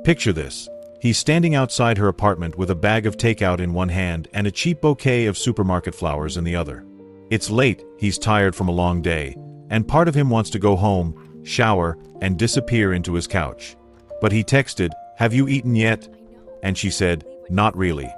Picture this. He's standing outside her apartment with a bag of takeout in one hand and a cheap bouquet of supermarket flowers in the other. It's late, he's tired from a long day, and part of him wants to go home, shower, and disappear into his couch. But he texted, "Have you eaten yet?" And she said, "Not really."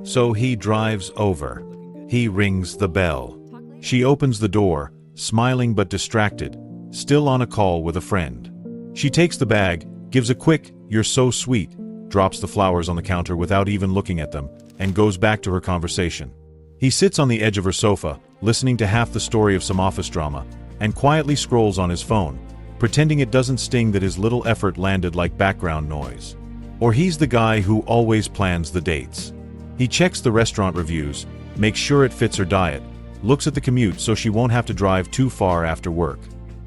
So he drives over. He rings the bell. She opens the door, smiling but distracted, still on a call with a friend. She takes the bag, gives a quick, "You're so sweet," drops the flowers on the counter without even looking at them, and goes back to her conversation. He sits on the edge of her sofa, listening to half the story of some office drama, and quietly scrolls on his phone, pretending it doesn't sting that his little effort landed like background noise. Or he's the guy who always plans the dates. He checks the restaurant reviews, makes sure it fits her diet, looks at the commute so she won't have to drive too far after work.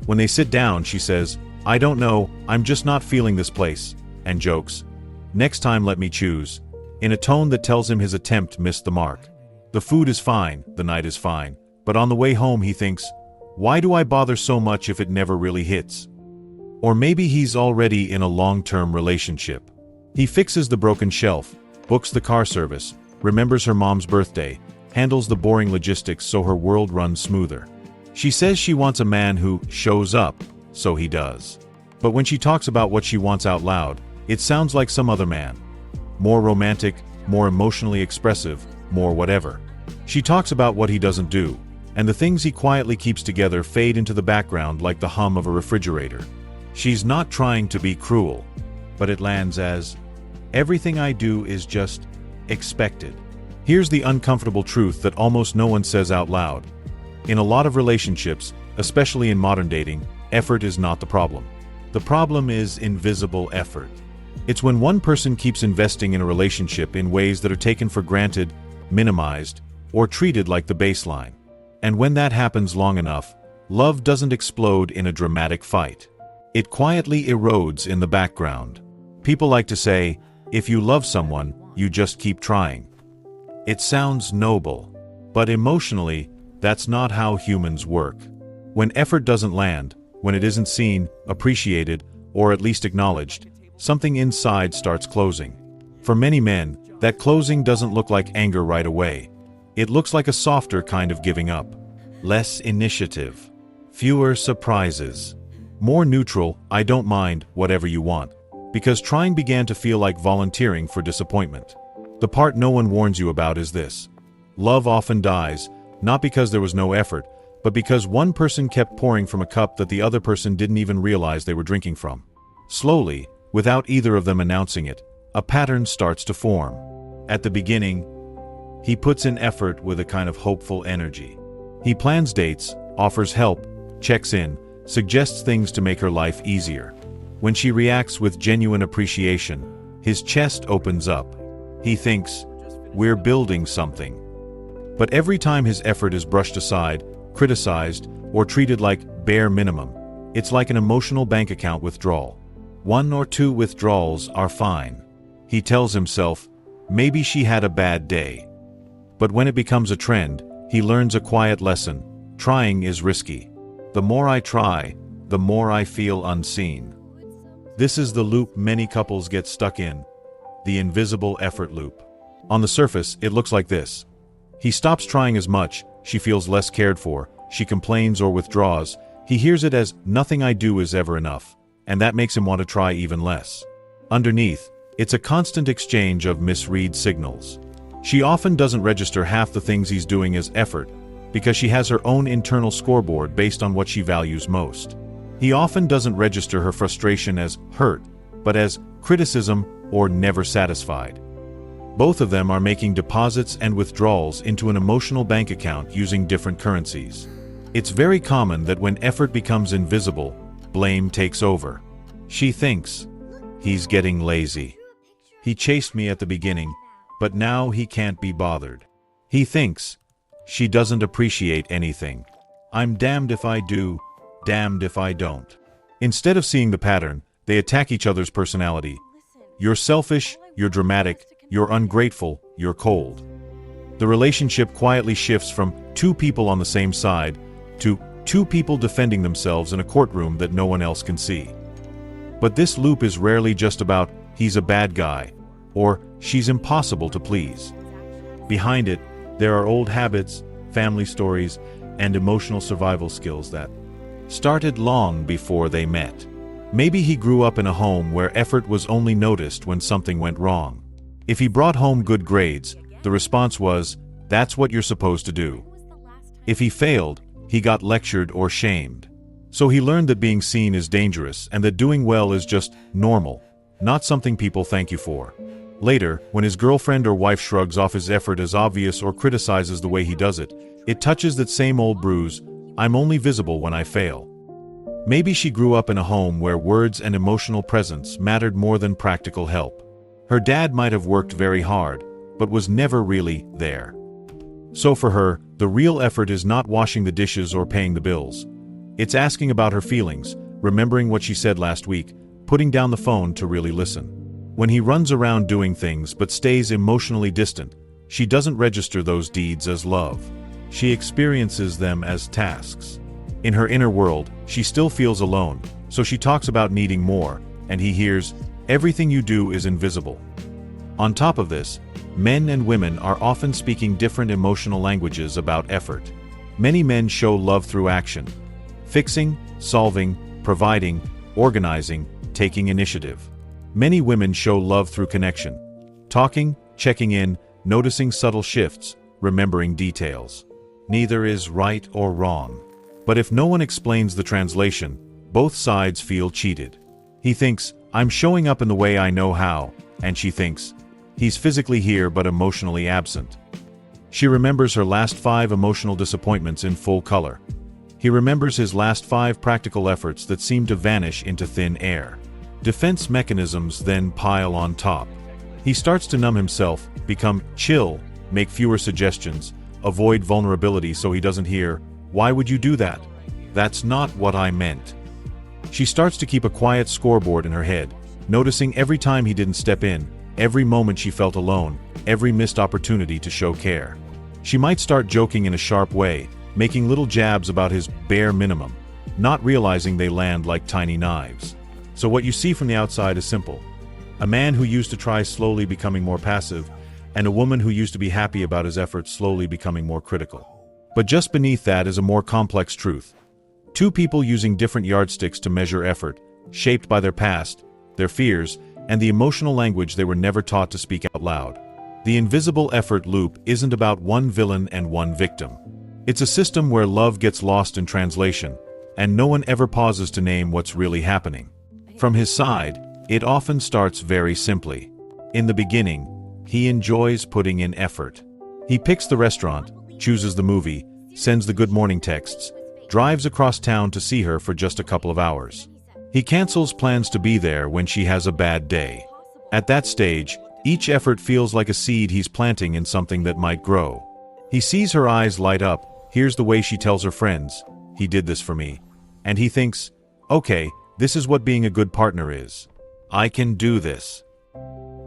When they sit down, she says, "I don't know, I'm just not feeling this place," and jokes, "Next time let me choose," in a tone that tells him his attempt missed the mark. The food is fine, the night is fine, but on the way home he thinks, "Why do I bother so much if it never really hits?" Or maybe he's already in a long-term relationship. He fixes the broken shelf, books the car service, remembers her mom's birthday, handles the boring logistics so her world runs smoother. She says she wants a man who shows up, so he does. But when she talks about what she wants out loud, it sounds like some other man. More romantic, more emotionally expressive, more whatever. She talks about what he doesn't do, and the things he quietly keeps together fade into the background like the hum of a refrigerator. She's not trying to be cruel, but it lands as, "Everything I do is just expected." Here's the uncomfortable truth that almost no one says out loud. In a lot of relationships, especially in modern dating, effort is not the problem. The problem is invisible effort. It's when one person keeps investing in a relationship in ways that are taken for granted, minimized, or treated like the baseline. And when that happens long enough, love doesn't explode in a dramatic fight. It quietly erodes in the background. People like to say, if you love someone, you just keep trying. It sounds noble, but emotionally, that's not how humans work. When effort doesn't land, when it isn't seen, appreciated, or at least acknowledged, something inside starts closing. For many men, that closing doesn't look like anger right away. It looks like a softer kind of giving up. Less initiative. Fewer surprises. More neutral, "I don't mind, whatever you want." Because trying began to feel like volunteering for disappointment. The part no one warns you about is this. Love often dies, not because there was no effort, but because one person kept pouring from a cup that the other person didn't even realize they were drinking from. Slowly, without either of them announcing it, a pattern starts to form. At the beginning, he puts in effort with a kind of hopeful energy. He plans dates, offers help, checks in, suggests things to make her life easier. When she reacts with genuine appreciation, his chest opens up. He thinks, "We're building something." But every time his effort is brushed aside, criticized, or treated like bare minimum, it's like an emotional bank account withdrawal. 1 or 2 withdrawals are fine. He tells himself, maybe she had a bad day. But when it becomes a trend, he learns a quiet lesson. Trying is risky. The more I try, the more I feel unseen. This is the loop many couples get stuck in. The invisible effort loop. On the surface, it looks like this. He stops trying as much, she feels less cared for, she complains or withdraws, he hears it as, "Nothing I do is ever enough," and that makes him want to try even less. Underneath, it's a constant exchange of misread signals. She often doesn't register half the things he's doing as effort, because she has her own internal scoreboard based on what she values most. He often doesn't register her frustration as hurt, but as criticism or never satisfied. Both of them are making deposits and withdrawals into an emotional bank account using different currencies. It's very common that when effort becomes invisible, blame takes over. She thinks, "He's getting lazy. He chased me at the beginning, but now he can't be bothered." He thinks, "She doesn't appreciate anything. I'm damned if I do, damned if I don't." Instead of seeing the pattern, they attack each other's personality. "You're selfish, you're dramatic, you're ungrateful, you're cold." The relationship quietly shifts from 2 people on the same side to 2 people defending themselves in a courtroom that no one else can see. But this loop is rarely just about he's a bad guy, or she's impossible to please. Behind it, there are old habits, family stories, and emotional survival skills that started long before they met. Maybe he grew up in a home where effort was only noticed when something went wrong. If he brought home good grades, the response was, "That's what you're supposed to do." If he failed, he got lectured or shamed. So he learned that being seen is dangerous and that doing well is just normal, not something people thank you for. Later, when his girlfriend or wife shrugs off his effort as obvious or criticizes the way he does it, it touches that same old bruise, "I'm only visible when I fail." Maybe she grew up in a home where words and emotional presence mattered more than practical help. Her dad might have worked very hard, but was never really there. So for her, the real effort is not washing the dishes or paying the bills. It's asking about her feelings, remembering what she said last week, putting down the phone to really listen. When he runs around doing things but stays emotionally distant, she doesn't register those deeds as love. She experiences them as tasks. In her inner world, she still feels alone, so she talks about needing more, and he hears, "Everything you do is invisible." On top of this, men and women are often speaking different emotional languages about effort. Many men show love through action, fixing, solving, providing, organizing, taking initiative. Many women show love through connection, talking, checking in, noticing subtle shifts, remembering details. Neither is right or wrong. But if no one explains the translation, both sides feel cheated. He thinks, "I'm showing up in the way I know how," and she thinks, "He's physically here but emotionally absent." She remembers her last 5 emotional disappointments in full color. He remembers his last 5 practical efforts that seem to vanish into thin air. Defense mechanisms then pile on top. He starts to numb himself, become chill, make fewer suggestions, avoid vulnerability so he doesn't hear, "Why would you do that? That's not what I meant." She starts to keep a quiet scoreboard in her head, noticing every time he didn't step in, every moment she felt alone, every missed opportunity to show care. She might start joking in a sharp way, making little jabs about his bare minimum, not realizing they land like tiny knives. So what you see from the outside is simple. A man who used to try slowly becoming more passive, and a woman who used to be happy about his efforts slowly becoming more critical. But just beneath that is a more complex truth. 2 people using different yardsticks to measure effort, shaped by their past, their fears, and the emotional language they were never taught to speak out loud. The invisible effort loop isn't about one villain and one victim. It's a system where love gets lost in translation, and no one ever pauses to name what's really happening. From his side, it often starts very simply. In the beginning, he enjoys putting in effort. He picks the restaurant, chooses the movie, sends the good morning texts, drives across town to see her for just a couple of hours. He cancels plans to be there when she has a bad day. At that stage, each effort feels like a seed he's planting in something that might grow. He sees her eyes light up, hears the way she tells her friends, "He did this for me," and he thinks, "Okay, this is what being a good partner is. I can do this."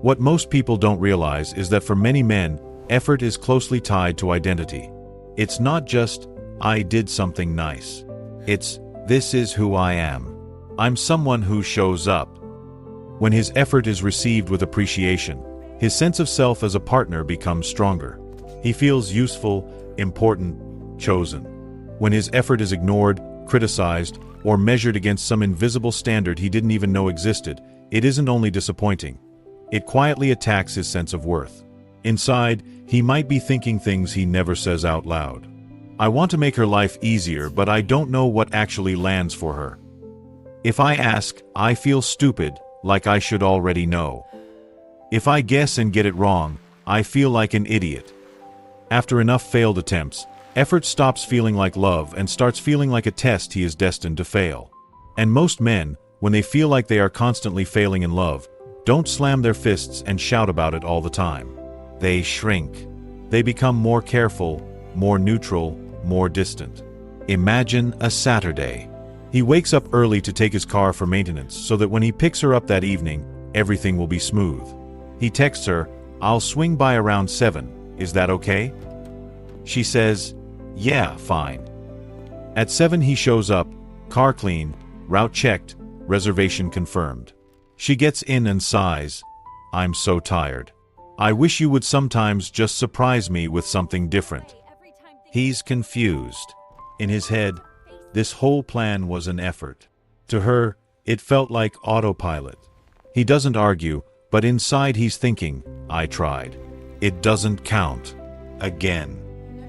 What most people don't realize is that for many men, effort is closely tied to identity. It's not just, "I did something nice." It's, "This is who I am. I'm someone who shows up." When his effort is received with appreciation, his sense of self as a partner becomes stronger. He feels useful, important, chosen. When his effort is ignored, criticized, or measured against some invisible standard he didn't even know existed, it isn't only disappointing. It quietly attacks his sense of worth. Inside, he might be thinking things he never says out loud. "I want to make her life easier, but I don't know what actually lands for her. If I ask, I feel stupid, like I should already know. If I guess and get it wrong, I feel like an idiot." After enough failed attempts, effort stops feeling like love and starts feeling like a test he is destined to fail. And most men, when they feel like they are constantly failing in love, don't slam their fists and shout about it all the time. They shrink. They become more careful, more neutral, more distant. Imagine a Saturday. He wakes up early to take his car for maintenance so that when he picks her up that evening, everything will be smooth. He texts her, "I'll swing by around 7, is that okay?" She says, "Yeah, fine." At 7 he shows up, car clean, route checked, reservation confirmed. She gets in and sighs, "I'm so tired. I wish you would sometimes just surprise me with something different." He's confused. In his head, this whole plan was an effort. To her, it felt like autopilot. He doesn't argue, but inside he's thinking, "I tried. It doesn't count." Again.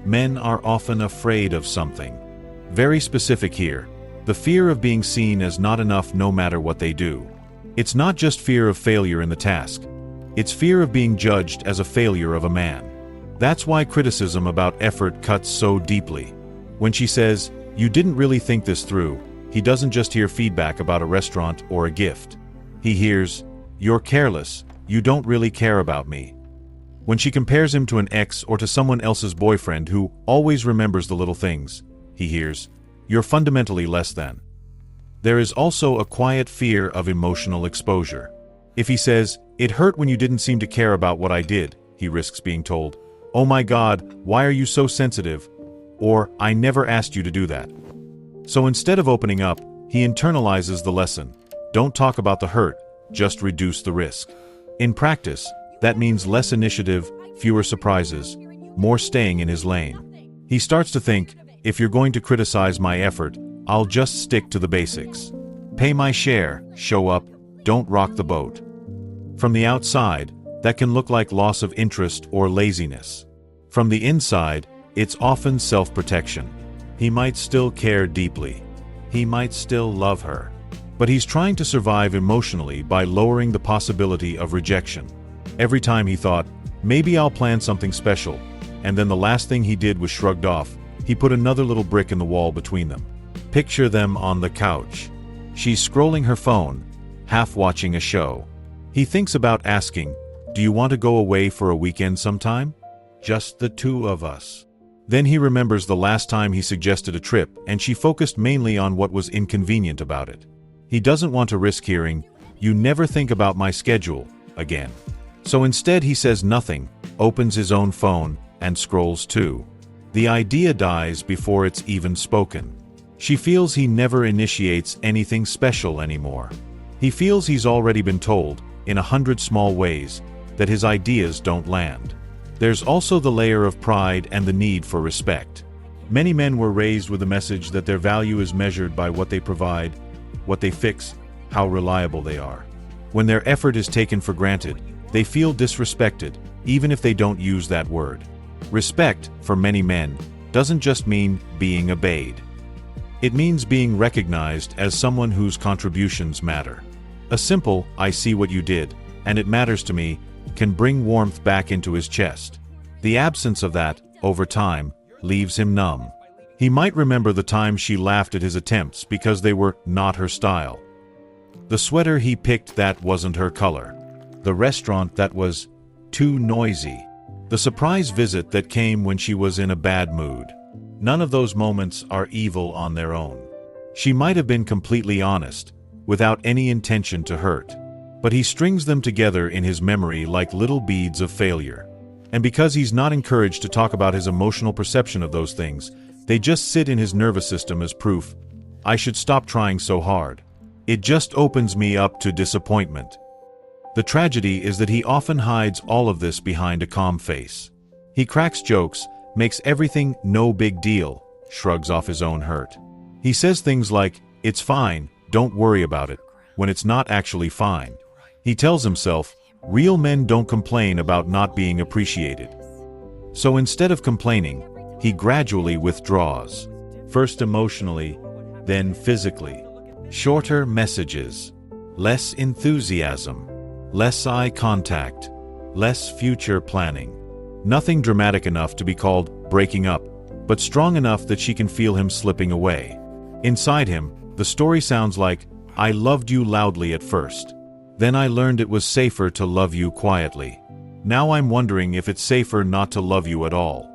Men are often afraid of something. Very specific here. The fear of being seen as not enough no matter what they do. It's not just fear of failure in the task. It's fear of being judged as a failure of a man. That's why criticism about effort cuts so deeply. When she says, "You didn't really think this through," he doesn't just hear feedback about a restaurant or a gift. He hears, "You're careless, you don't really care about me." When she compares him to an ex or to someone else's boyfriend who always remembers the little things, he hears, "You're fundamentally less than." There is also a quiet fear of emotional exposure. If he says, "It hurt when you didn't seem to care about what I did," he risks being told, "Oh my God, why are you so sensitive?" Or, "I never asked you to do that." So instead of opening up, he internalizes the lesson. Don't talk about the hurt, just reduce the risk. In practice, that means less initiative, fewer surprises, more staying in his lane. He starts to think, if you're going to criticize my effort, I'll just stick to the basics. Pay my share, show up, don't rock the boat. From the outside, that can look like loss of interest or laziness. From the inside, it's often self-protection. He might still care deeply. He might still love her. But he's trying to survive emotionally by lowering the possibility of rejection. Every time he thought, maybe I'll plan something special, and then the last thing he did was shrugged off, he put another little brick in the wall between them. Picture them on the couch. She's scrolling her phone, half watching a show. He thinks about asking, "Do you want to go away for a weekend sometime? Just the two of us." Then he remembers the last time he suggested a trip, and she focused mainly on what was inconvenient about it. He doesn't want to risk hearing, "You never think about my schedule," again. So instead he says nothing, opens his own phone, and scrolls too. The idea dies before it's even spoken. She feels he never initiates anything special anymore. He feels he's already been told, in 100 small ways, that his ideas don't land. There's also the layer of pride and the need for respect. Many men were raised with the message that their value is measured by what they provide, what they fix, how reliable they are. When their effort is taken for granted, they feel disrespected, even if they don't use that word. Respect, for many men, doesn't just mean being obeyed. It means being recognized as someone whose contributions matter. A simple, "I see what you did, and it matters to me," can bring warmth back into his chest. The absence of that, over time, leaves him numb. He might remember the time she laughed at his attempts because they were not her style. The sweater he picked that wasn't her color. The restaurant that was too noisy. The surprise visit that came when she was in a bad mood. None of those moments are evil on their own. She might have been completely honest, without any intention to hurt. But he strings them together in his memory like little beads of failure. And because he's not encouraged to talk about his emotional perception of those things, they just sit in his nervous system as proof. I should stop trying so hard. It just opens me up to disappointment. The tragedy is that he often hides all of this behind a calm face. He cracks jokes, makes everything no big deal, shrugs off his own hurt. He says things like, "It's fine, don't worry about it," when it's not actually fine. He tells himself, real men don't complain about not being appreciated. So instead of complaining, he gradually withdraws. First emotionally, then physically. Shorter messages. Less enthusiasm. Less eye contact. Less future planning. Nothing dramatic enough to be called breaking up, but strong enough that she can feel him slipping away. Inside him, the story sounds like, "I loved you loudly at first. Then I learned it was safer to love you quietly. Now I'm wondering if it's safer not to love you at all."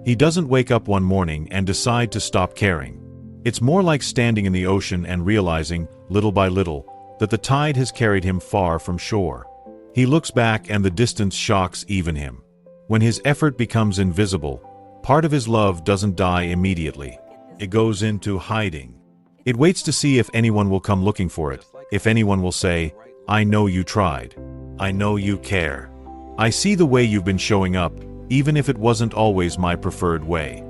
He doesn't wake up one morning and decide to stop caring. It's more like standing in the ocean and realizing, little by little, that the tide has carried him far from shore. He looks back and the distance shocks even him. When his effort becomes invisible, part of his love doesn't die immediately. It goes into hiding. It waits to see if anyone will come looking for it, if anyone will say, I know you tried. I know you care. I see the way you've been showing up, even if it wasn't always my preferred way.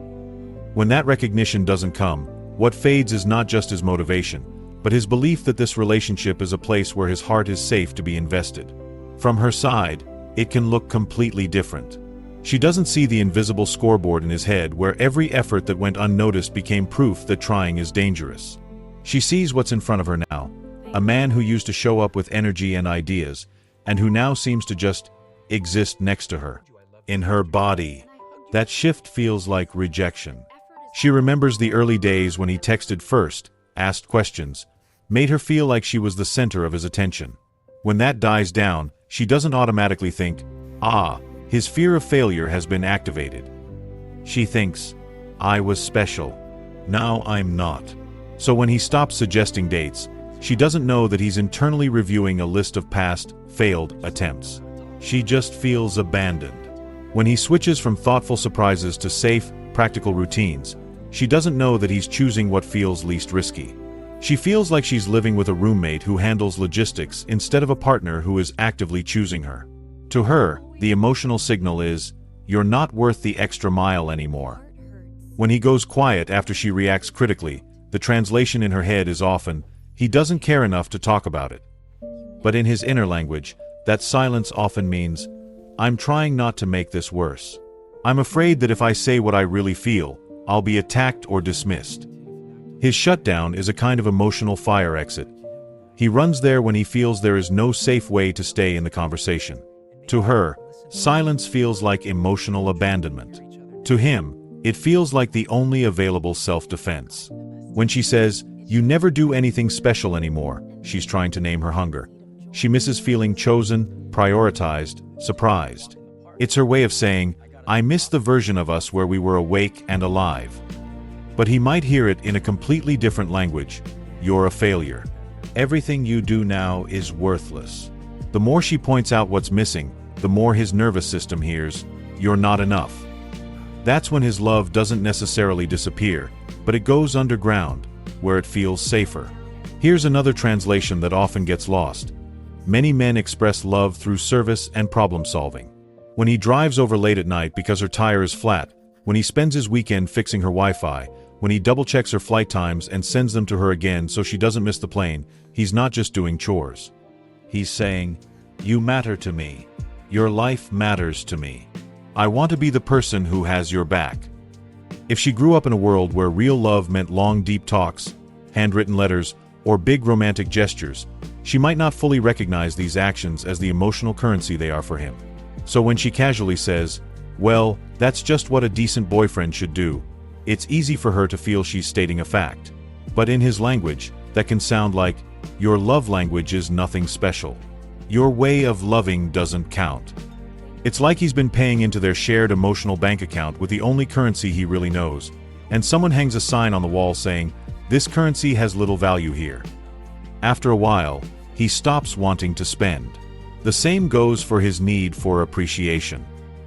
When that recognition doesn't come, what fades is not just his motivation, but his belief that this relationship is a place where his heart is safe to be invested. From her side, it can look completely different. She doesn't see the invisible scoreboard in his head where every effort that went unnoticed became proof that trying is dangerous. She sees what's in front of her now, a man who used to show up with energy and ideas, and who now seems to just exist next to her. In her body, that shift feels like rejection. She remembers the early days when he texted first, asked questions, made her feel like she was the center of his attention. When that dies down, she doesn't automatically think, his fear of failure has been activated. She thinks, I was special. Now I'm not. So when he stops suggesting dates, she doesn't know that he's internally reviewing a list of past, failed attempts. She just feels abandoned. When he switches from thoughtful surprises to safe, practical routines, she doesn't know that he's choosing what feels least risky. She feels like she's living with a roommate who handles logistics instead of a partner who is actively choosing her. To her, the emotional signal is, you're not worth the extra mile anymore. When he goes quiet after she reacts critically, the translation in her head is often, he doesn't care enough to talk about it. But in his inner language, that silence often means, I'm trying not to make this worse. I'm afraid that if I say what I really feel, I'll be attacked or dismissed. His shutdown is a kind of emotional fire exit. He runs there when he feels there is no safe way to stay in the conversation. To her, silence feels like emotional abandonment. To him, it feels like the only available self-defense. When she says, you never do anything special anymore, she's trying to name her hunger. She misses feeling chosen, prioritized, surprised. It's her way of saying, I miss the version of us where we were awake and alive. But he might hear it in a completely different language. You're a failure. Everything you do now is worthless. The more she points out what's missing, the more his nervous system hears, you're not enough. That's when his love doesn't necessarily disappear, but it goes underground, where it feels safer. Here's another translation that often gets lost. Many men express love through service and problem solving. When he drives over late at night because her tire is flat, when he spends his weekend fixing her Wi-Fi, when he double-checks her flight times and sends them to her again so she doesn't miss the plane, he's not just doing chores. He's saying, you matter to me. Your life matters to me. I want to be the person who has your back. If she grew up in a world where real love meant long, deep talks, handwritten letters, or big romantic gestures, she might not fully recognize these actions as the emotional currency they are for him. So when she casually says, well, that's just what a decent boyfriend should do, it's easy for her to feel she's stating a fact. But in his language, that can sound like, your love language is nothing special. Your way of loving doesn't count. It's like he's been paying into their shared emotional bank account with the only currency he really knows, and someone hangs a sign on the wall saying, this currency has little value here. After a while, he stops wanting to spend. The same goes for his need for appreciation.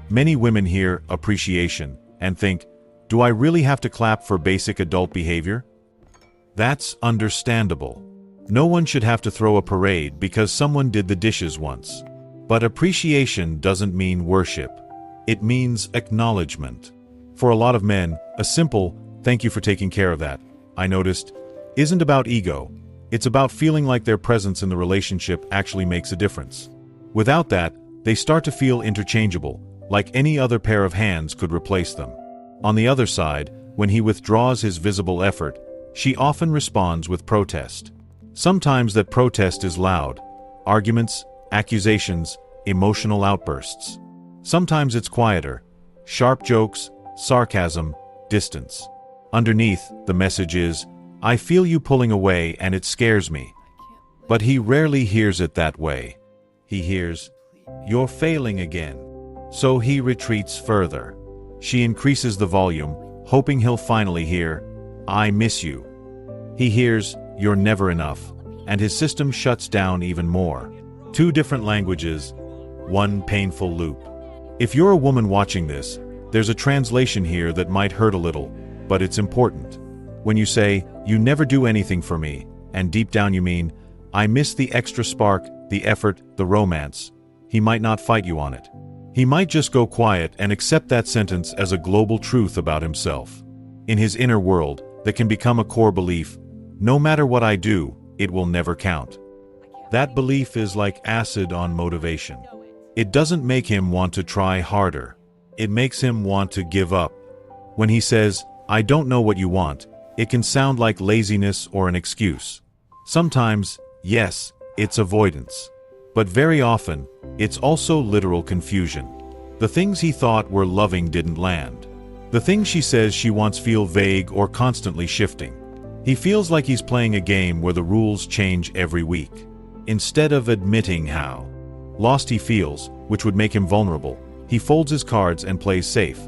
Many women hear appreciation and think, do I really have to clap for basic adult behavior? That's understandable. No one should have to throw a parade because someone did the dishes once. But appreciation doesn't mean worship. It means acknowledgement. For a lot of men, a simple, thank you for taking care of that, I noticed, isn't about ego. It's about feeling like their presence in the relationship actually makes a difference. Without that, they start to feel interchangeable, like any other pair of hands could replace them. On the other side, when he withdraws his visible effort, she often responds with protest. Sometimes that protest is loud. Arguments, accusations, emotional outbursts. Sometimes it's quieter. Sharp jokes, sarcasm, distance. Underneath, the message is, I feel you pulling away and it scares me. But he rarely hears it that way. He hears, you're failing again. So he retreats further. She increases the volume, hoping he'll finally hear, I miss you. He hears, you're never enough, and his system shuts down even more. Two different languages, one painful loop. If you're a woman watching this, there's a translation here that might hurt a little, but it's important. When you say, you never do anything for me, and deep down you mean, I miss the extra spark, the effort, the romance, he might not fight you on it. He might just go quiet and accept that sentence as a global truth about himself. In his inner world, that can become a core belief: no matter what I do, it will never count. That belief is like acid on motivation. It doesn't make him want to try harder. It makes him want to give up. When he says, "I don't know what you want," it can sound like laziness or an excuse. Sometimes, yes, it's avoidance. But very often, it's also literal confusion. The things he thought were loving didn't land. The things she says she wants feel vague or constantly shifting. He feels like he's playing a game where the rules change every week. Instead of admitting how lost he feels, which would make him vulnerable, he folds his cards and plays safe.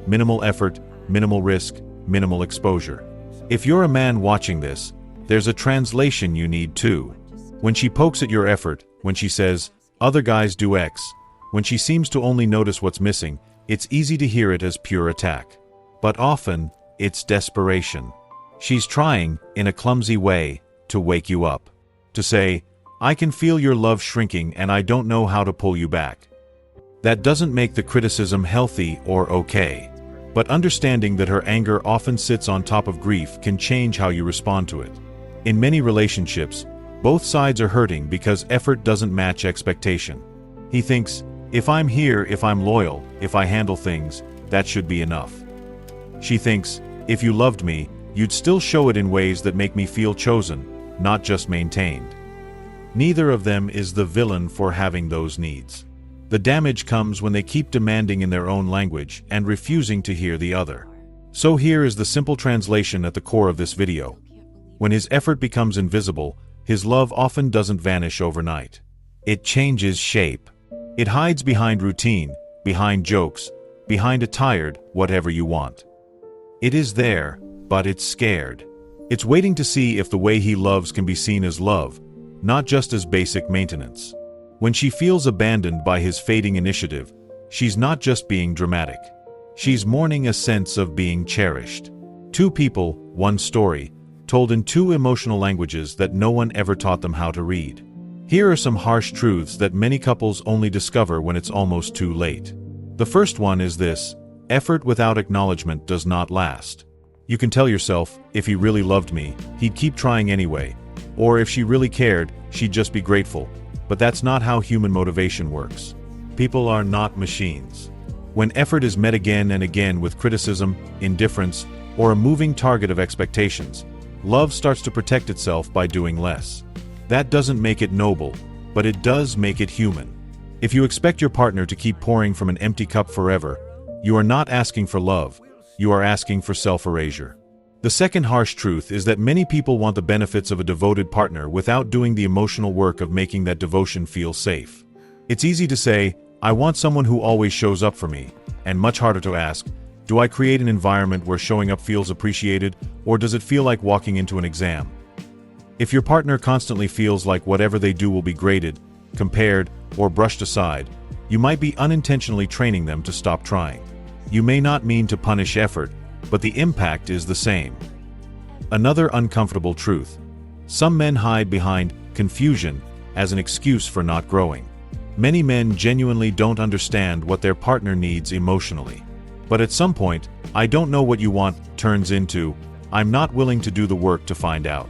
Minimal effort, minimal risk, minimal exposure. If you're a man watching this, there's a translation you need too. When she pokes at your effort, when she says, "Other guys do X," when she seems to only notice what's missing, it's easy to hear it as pure attack. But often, it's desperation. She's trying, in a clumsy way, to wake you up. To say, "I can feel your love shrinking and I don't know how to pull you back." That doesn't make the criticism healthy or okay. But understanding that her anger often sits on top of grief can change how you respond to it. In many relationships, both sides are hurting because effort doesn't match expectation. He thinks, "If I'm here, if I'm loyal, if I handle things, that should be enough." She thinks, "If you loved me, you'd still show it in ways that make me feel chosen, not just maintained." Neither of them is the villain for having those needs. The damage comes when they keep demanding in their own language and refusing to hear the other. So here is the simple translation at the core of this video. When his effort becomes invisible, his love often doesn't vanish overnight. It changes shape. It hides behind routine, behind jokes, behind a tired, whatever you want. It is there, but it's scared. It's waiting to see if the way he loves can be seen as love, not just as basic maintenance. When she feels abandoned by his fading initiative, she's not just being dramatic. She's mourning a sense of being cherished. Two people, one story, told in two emotional languages that no one ever taught them how to read. Here are some harsh truths that many couples only discover when it's almost too late. The first one is this: effort without acknowledgement does not last. You can tell yourself, "If he really loved me, he'd keep trying anyway," or "If she really cared, she'd just be grateful." But that's not how human motivation works. People are not machines. When effort is met again and again with criticism, indifference, or a moving target of expectations, love starts to protect itself by doing less. That doesn't make it noble, but it does make it human. If you expect your partner to keep pouring from an empty cup forever, you are not asking for love, you are asking for self-erasure. The second harsh truth is that many people want the benefits of a devoted partner without doing the emotional work of making that devotion feel safe. It's easy to say, "I want someone who always shows up for me," and much harder to ask, "Do I create an environment where showing up feels appreciated, or does it feel like walking into an exam?" If your partner constantly feels like whatever they do will be graded, compared, or brushed aside, you might be unintentionally training them to stop trying. You may not mean to punish effort, but the impact is the same. Another uncomfortable truth: some men hide behind confusion as an excuse for not growing. Many men genuinely don't understand what their partner needs emotionally. But at some point, "I don't know what you want" turns into, "I'm not willing to do the work to find out."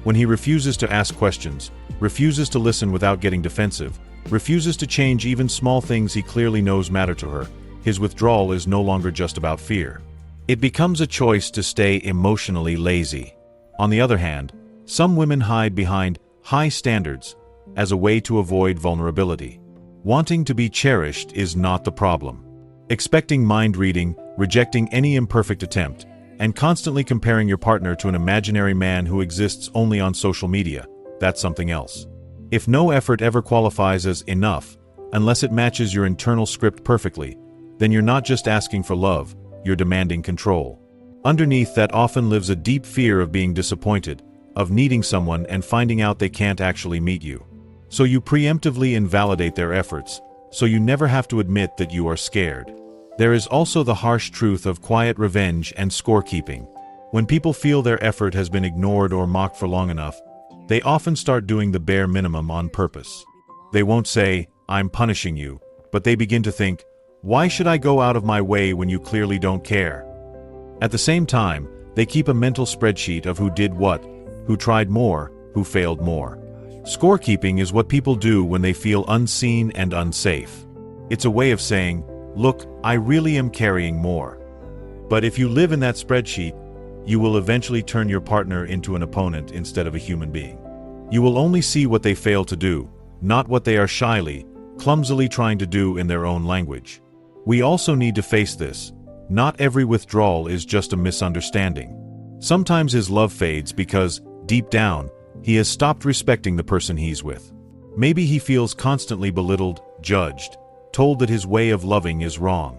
When he refuses to ask questions, refuses to listen without getting defensive, refuses to change even small things he clearly knows matter to her, his withdrawal is no longer just about fear. It becomes a choice to stay emotionally lazy. On the other hand, some women hide behind high standards as a way to avoid vulnerability. Wanting to be cherished is not the problem. Expecting mind reading, rejecting any imperfect attempt, and constantly comparing your partner to an imaginary man who exists only on social media, that's something else. If no effort ever qualifies as enough, unless it matches your internal script perfectly, then you're not just asking for love, you're demanding control. Underneath that often lives a deep fear of being disappointed, of needing someone and finding out they can't actually meet you. So you preemptively invalidate their efforts, so you never have to admit that you are scared. There is also the harsh truth of quiet revenge and scorekeeping. When people feel their effort has been ignored or mocked for long enough, They often start doing the bare minimum on purpose. They won't say, "I'm punishing you," but they begin to think, "Why should I go out of my way when you clearly don't care?" At the same time, they keep a mental spreadsheet of who did what, who tried more, who failed more. Scorekeeping is what people do when they feel unseen and unsafe. It's a way of saying, "Look, I really am carrying more." But if you live in that spreadsheet, you will eventually turn your partner into an opponent instead of a human being. You will only see what they fail to do, not what they are shyly, clumsily trying to do in their own language. We also need to face this. Not every withdrawal is just a misunderstanding. Sometimes his love fades because, deep down, he has stopped respecting the person he's with. Maybe he feels constantly belittled, judged, told that his way of loving is wrong.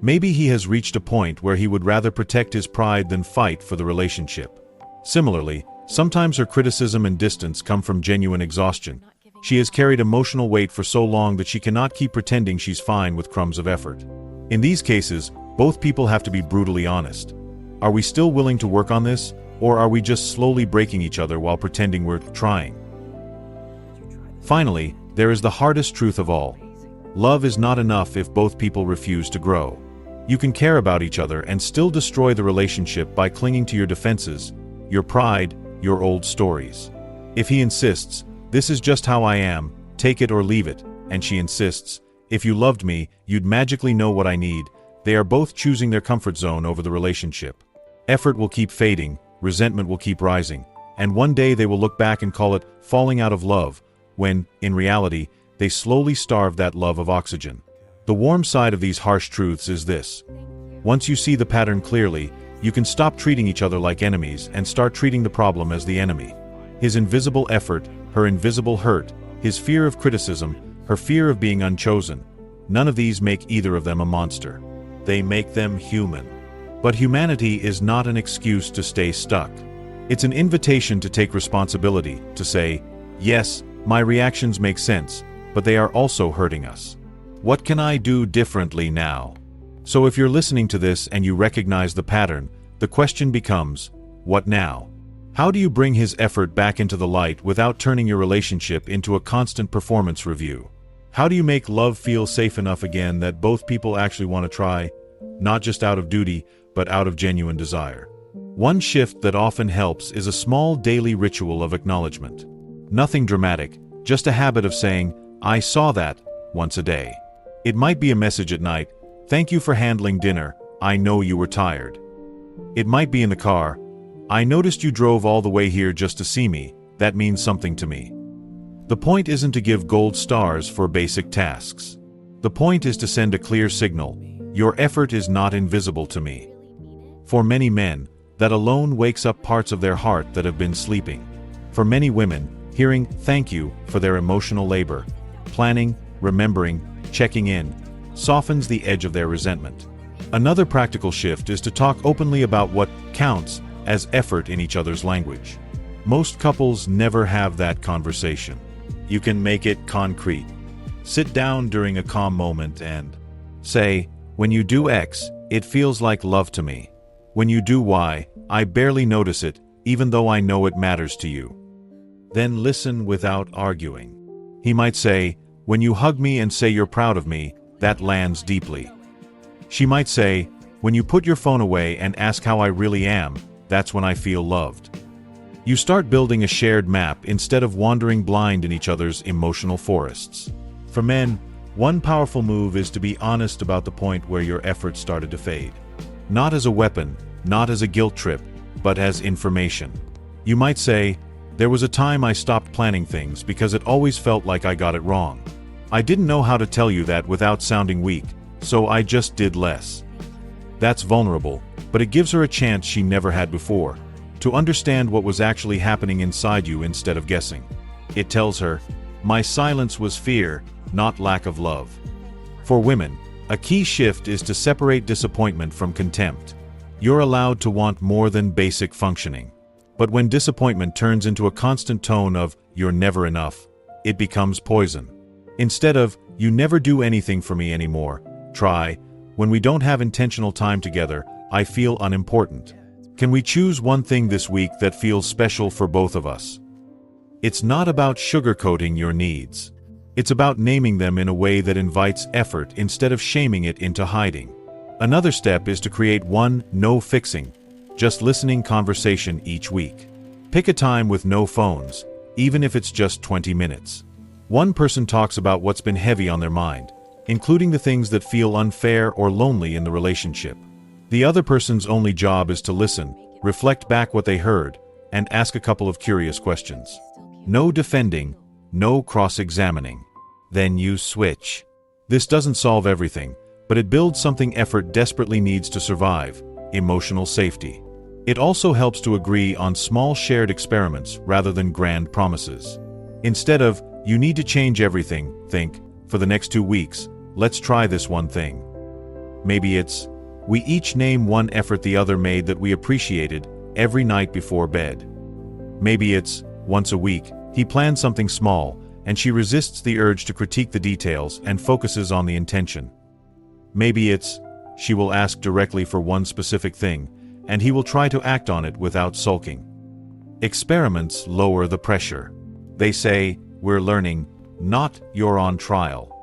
Maybe he has reached a point where he would rather protect his pride than fight for the relationship. Similarly, sometimes her criticism and distance come from genuine exhaustion. She has carried emotional weight for so long that she cannot keep pretending she's fine with crumbs of effort. In these cases, both people have to be brutally honest. Are we still willing to work on this, or are we just slowly breaking each other while pretending we're trying? Finally, there is the hardest truth of all. Love is not enough if both people refuse to grow. You can care about each other and still destroy the relationship by clinging to your defenses, your pride, your old stories. If he insists, "This is just how I am, take it or leave it," and she insists, "If you loved me, you'd magically know what I need," they are both choosing their comfort zone over the relationship. Effort will keep fading, resentment will keep rising, and one day they will look back and call it falling out of love, when, in reality, they slowly starve that love of oxygen. The warm side of these harsh truths is this. Once you see the pattern clearly, you can stop treating each other like enemies and start treating the problem as the enemy. His invisible effort, her invisible hurt, his fear of criticism, her fear of being unchosen. None of these make either of them a monster. They make them human. But humanity is not an excuse to stay stuck. It's an invitation to take responsibility, to say, "Yes, my reactions make sense, but they are also hurting us. What can I do differently now?" So if you're listening to this and you recognize the pattern, the question becomes, what now? How do you bring his effort back into the light without turning your relationship into a constant performance review? How do you make love feel safe enough again that both people actually want to try, not just out of duty, but out of genuine desire? One shift that often helps is a small daily ritual of acknowledgement. Nothing dramatic, just a habit of saying, "I saw that," once a day. It might be a message at night, "Thank you for handling dinner, I know you were tired." It might be in the car, "I noticed you drove all the way here just to see me, that means something to me." The point isn't to give gold stars for basic tasks. The point is to send a clear signal, "Your effort is not invisible to me." For many men, that alone wakes up parts of their heart that have been sleeping. For many women, hearing "thank you" for their emotional labor, planning, remembering, checking in, softens the edge of their resentment. Another practical shift is to talk openly about what counts as effort in each other's language. Most couples never have that conversation. You can make it concrete. Sit down during a calm moment and say, "When you do X, it feels like love to me. When you do Y, I barely notice it, even though I know it matters to you." Then listen without arguing. He might say, "When you hug me and say you're proud of me, that lands deeply." She might say, "When you put your phone away and ask how I really am, that's when I feel loved." You start building a shared map instead of wandering blind in each other's emotional forests. For men, one powerful move is to be honest about the point where your efforts started to fade. Not as a weapon, not as a guilt trip, but as information. You might say, "There was a time I stopped planning things because it always felt like I got it wrong. I didn't know how to tell you that without sounding weak, so I just did less." That's vulnerable, but it gives her a chance she never had before, to understand what was actually happening inside you instead of guessing. It tells her, "My silence was fear, not lack of love." For women, a key shift is to separate disappointment from contempt. You're allowed to want more than basic functioning. But when disappointment turns into a constant tone of, "You're never enough," it becomes poison. Instead of, "You never do anything for me anymore," try, "When we don't have intentional time together, I feel unimportant. Can we choose one thing this week that feels special for both of us?" It's not about sugarcoating your needs. It's about naming them in a way that invites effort instead of shaming it into hiding. Another step is to create one no fixing, just listening conversation each week. Pick a time with no phones, even if it's just 20 minutes. One person talks about what's been heavy on their mind, including the things that feel unfair or lonely in the relationship. The other person's only job is to listen, reflect back what they heard, and ask a couple of curious questions. No defending, no cross-examining. Then you switch. This doesn't solve everything, but it builds something effort desperately needs to survive: emotional safety. It also helps to agree on small shared experiments rather than grand promises. Instead of, "You need to change everything," think, "For the next 2 weeks, let's try this one thing." Maybe it's, "We each name one effort the other made that we appreciated every night before bed." Maybe it's, "Once a week, he plans something small, and she resists the urge to critique the details and focuses on the intention." Maybe it's, "She will ask directly for one specific thing, and he will try to act on it without sulking." Experiments lower the pressure. They say, "We're learning, not you're on trial."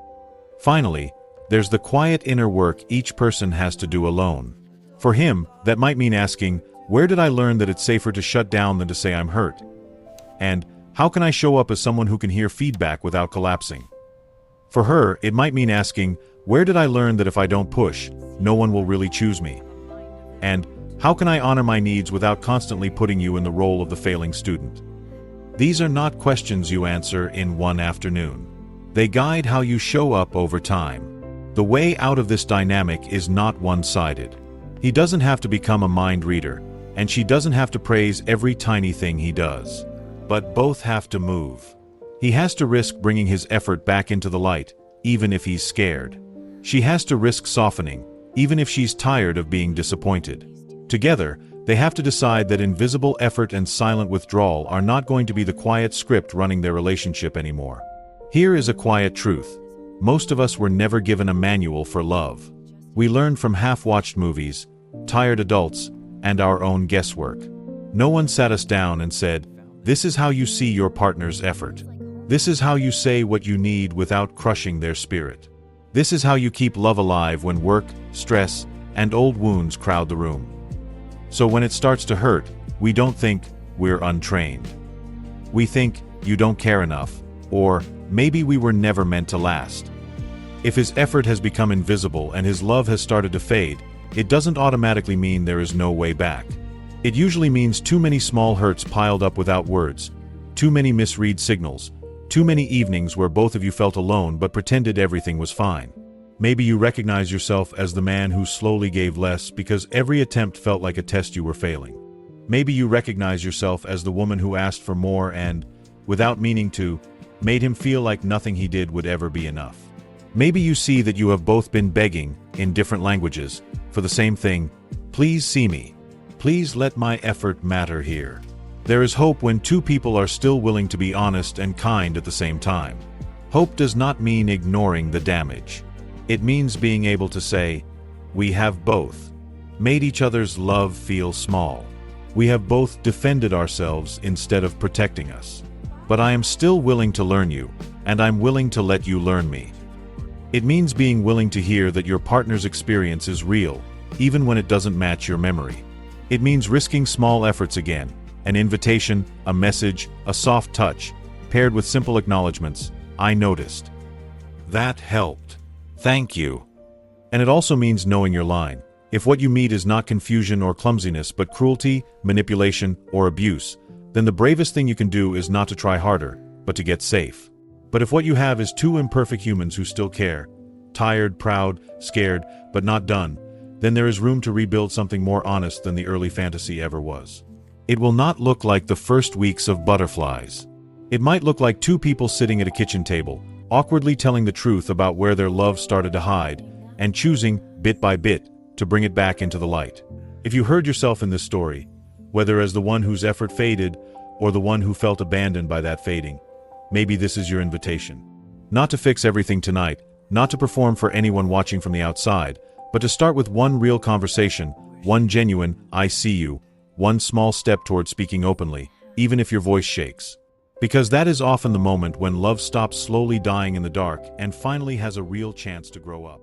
Finally, there's the quiet inner work each person has to do alone. For him, that might mean asking, "Where did I learn that it's safer to shut down than to say I'm hurt?" And, "How can I show up as someone who can hear feedback without collapsing?" For her, it might mean asking, "Where did I learn that if I don't push, no one will really choose me?" And, "How can I honor my needs without constantly putting you in the role of the failing student?" These are not questions you answer in one afternoon. They guide how you show up over time. The way out of this dynamic is not one-sided. He doesn't have to become a mind reader, and she doesn't have to praise every tiny thing he does. But both have to move. He has to risk bringing his effort back into the light, even if he's scared. She has to risk softening, even if she's tired of being disappointed. Together, they have to decide that invisible effort and silent withdrawal are not going to be the quiet script running their relationship anymore. Here is a quiet truth. Most of us were never given a manual for love. We learned from half-watched movies, tired adults, and our own guesswork. No one sat us down and said, "This is how you see your partner's effort. This is how you say what you need without crushing their spirit. This is how you keep love alive when work, stress, and old wounds crowd the room." So when it starts to hurt, we don't think, "We're untrained." We think, "You don't care enough," or "Maybe we were never meant to last." If his effort has become invisible and his love has started to fade, it doesn't automatically mean there is no way back. It usually means too many small hurts piled up without words, too many misread signals, too many evenings where both of you felt alone but pretended everything was fine. Maybe you recognize yourself as the man who slowly gave less because every attempt felt like a test you were failing. Maybe you recognize yourself as the woman who asked for more and, without meaning to, made him feel like nothing he did would ever be enough. Maybe you see that you have both been begging, in different languages, for the same thing: "Please see me. Please let my effort matter here." There is hope when two people are still willing to be honest and kind at the same time. Hope does not mean ignoring the damage. It means being able to say, "We have both made each other's love feel small. We have both defended ourselves instead of protecting us. But I am still willing to learn you, and I'm willing to let you learn me." It means being willing to hear that your partner's experience is real, even when it doesn't match your memory. It means risking small efforts again: an invitation, a message, a soft touch, paired with simple acknowledgments. "I noticed. That helped. Thank you." And it also means knowing your line. If what you meet is not confusion or clumsiness but cruelty, manipulation, or abuse, then the bravest thing you can do is not to try harder, but to get safe. But if what you have is two imperfect humans who still care, tired, proud, scared, but not done, then there is room to rebuild something more honest than the early fantasy ever was. It will not look like the first weeks of Butterflies. It might look like two people sitting at a kitchen table, awkwardly telling the truth about where their love started to hide, and choosing, bit by bit, to bring it back into the light. If you heard yourself in this story, whether as the one whose effort faded, or the one who felt abandoned by that fading, maybe this is your invitation. Not to fix everything tonight, not to perform for anyone watching from the outside, but to start with one real conversation, one genuine "I see you," one small step toward speaking openly, even if your voice shakes. Because that is often the moment when love stops slowly dying in the dark and finally has a real chance to grow up.